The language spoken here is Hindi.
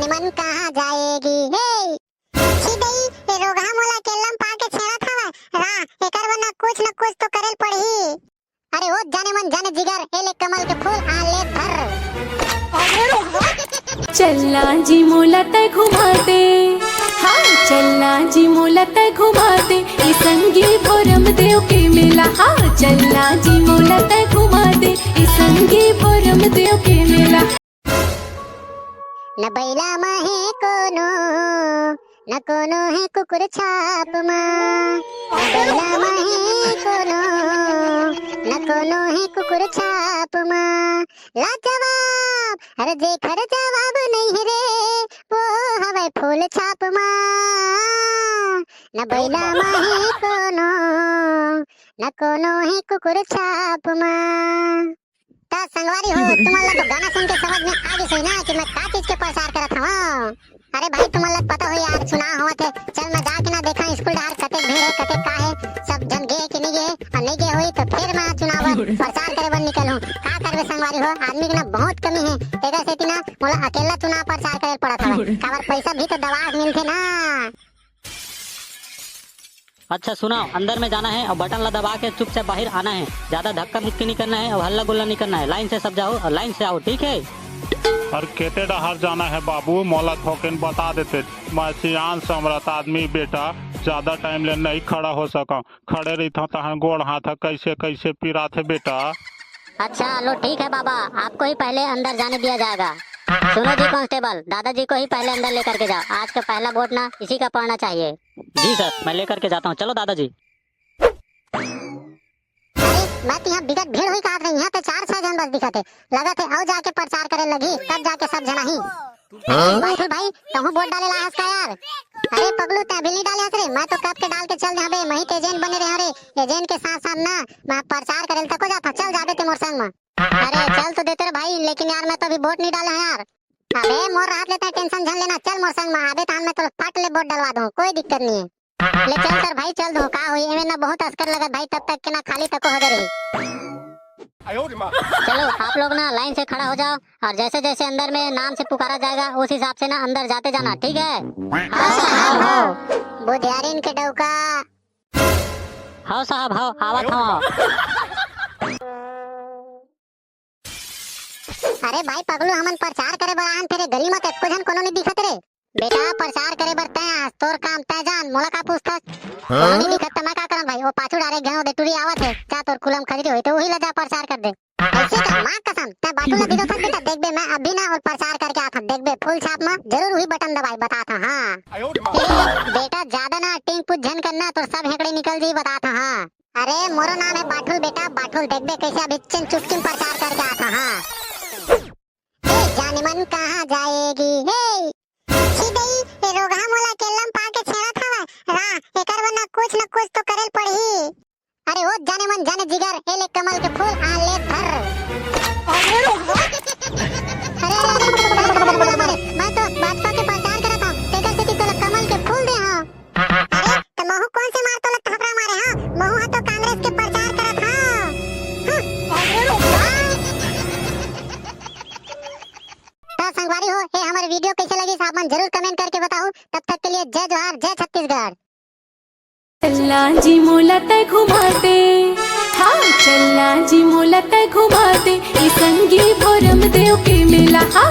जाने मन कहाँ जाएगी हे सीधई ए रोगा मोला केलम पाके छेड़ा था रा एकर वना कुछ न कुछ तो करेल पड़ी। अरे ओ जाने मन जाने जिगर ए ले कमल के फूल आ ले धर। चलना जी मोला तय घुमा दे, हाँ चलना जी मोला तय घुमा दे, ई संगी भोरम देव के मेला। हाँ चलना जी मोला तय घुमा दे, ई संगी भोरम देव के मेला। न बैला माहे कोनो न कोनो है कुकुर छाप माँ, न बैला माहे कोनो न कोनो है कुकुर छाप माँ। लाजवाब अरे जेखर जवाब नहीं रे वो हवे फूल छाप माँ। न बैला माहे कोनो न कोनो है कुकुर छाप माँ। तो संगवारी हो तुम्हारा तो गाना सुन के समझ में आ गई सही ना कि मैं का चीज के प्रचार करत हूँ। अरे भाई तुम्हारा पता हो यार सुना हुआ थे चल मैं जाके ना देखा स्कूल डार कते भीड़ है कते का है सब जन गए कि नहीं गए और नहीं गए हुई तो फिर मैं चुनाव प्रचार करे बन निकलूं का करवे संगवारी हो आदमी के ना बहुत कमी है तेरा से ना मोला अकेला चुनाव प्रचार करे पड़ा था काबर पैसा भी तो दवा मिलते ना। अच्छा सुनाओ, अंदर में जाना है और बटन ला दबा के चुपचाप बाहर आना है, ज्यादा धक्का मुक्की नहीं करना है और हल्ला गुल्ला नहीं करना है। लाइन से सब जाओ और लाइन से आओ, ठीक है? और केते डहर जाना है बाबू मोला थोकिन बता देते। मैं सियान समरत आदमी बेटा ज्यादा टाइम ले नहीं खड़ा हो सका, खड़े रही था तहन गोड़ हाथ कैसे कैसे पीरा थे बेटा। अच्छा लो ठीक है बाबा आपको ही पहले अंदर जाने दिया जाएगा। सुनो जी कांस्टेबल दादाजी को ही पहले अंदर लेकर के जाओ, आज का पहला वोट ना इसी का पड़ना चाहिए। जी सर मैं लेकर के जाता हूँ, चलो दादाजी। मैं तो यहाँ बिगट भीड़ हुई कहा यहाँ पे 4-6 जन बस दिखते लगा थे और जाके प्रचार करे लगी तब जाके सब जना ही बाथुल भाई तुम वोट डाले ला का यार। अरे पगलू ते बिल्ली डाले रे मैं तो कब के डाल के चल जाबे मही ते एजेंट बने रहे रे एजेंट के साथ साथ ना मैं प्रचार करे तक जाता चल जाबे ते मोर संग में। अरे चल तो देते रे भाई लेकिन यार मैं तो अभी वोट नहीं डाला है यार। अबे मोर हाथ लेता टेंशन झन लेना चल मोर संग में आबे तान मैं तो फट ले वोट डलवा दूं कोई दिक्कत नहीं है। ले चल सर भाई चल दो का हुई एमे ना बहुत अस्कर लगा भाई तब तक के ना खाली तक हो रही। चलो आप लोग ना लाइन से खड़ा हो जाओ और जैसे जैसे अंदर में नाम से पुकारा जाएगा उस हिसाब से ना अंदर जाते जाना, ठीक है? हाँ साहब हो बुधियारिन के डौका। हाँ साहब हाँ आवत हाँ। अरे भाई पगलू हमन प्रचार करे बर आन तेरे गली में एको जन कोनो नहीं दिखत रे बेटा प्रचार करे बर तय तोर काम तय जान मोला का पूछता कोनो नहीं दिखत त मैं का करन भाई वो पाछू डारे गेहूं दे टूरी आवत है जा तोर कुलम खजरी होई तो वही ला जा प्रचार कर दे ऐसे का मां कसम तय बाटू ला दिखो था बेटा देख बे मैं अभी ना और प्रचार करके आता देख बे फुल छाप में जरूर वही बटन दबाई बताता हां बेटा ज्यादा ना टिंग पुछ झन करना तो सब हेकड़े निकल जी बताता हां। अरे मोरो नाम है बाटुल बेटा बाटुल देख बे कैसे अभी चुटकी प्रचार करके आता हां। जाने मन कहाँ जाएगी हे सीधई ए रोगा मोला केलम पाके छेड़ा था रा एकर वना कुछ न कुछ तो करेल पड़ी। अरे ओ जाने मन जाने जिगर ए ले कमल के फूल आ ले धर। अरे मैं तो भाजपा के प्रचार कर रहा था तेकर से तो कमल के फूल दे हां। अरे तो महू कौन से मार तो थपड़ा मारे हां महू तो कांग्रेस के प्रचार करत हां। संगवारी हो ये हमारे वीडियो कैसे लगी साहब जरूर कमेंट करके बताओ। तब तक के लिए जय जोहार जय छत्तीसगढ़। चलना जी मोला तय घुमा दे, हाँ चलना जी मोला तय घुमा दे, ई संगी भोरम देव के मेला। हाँ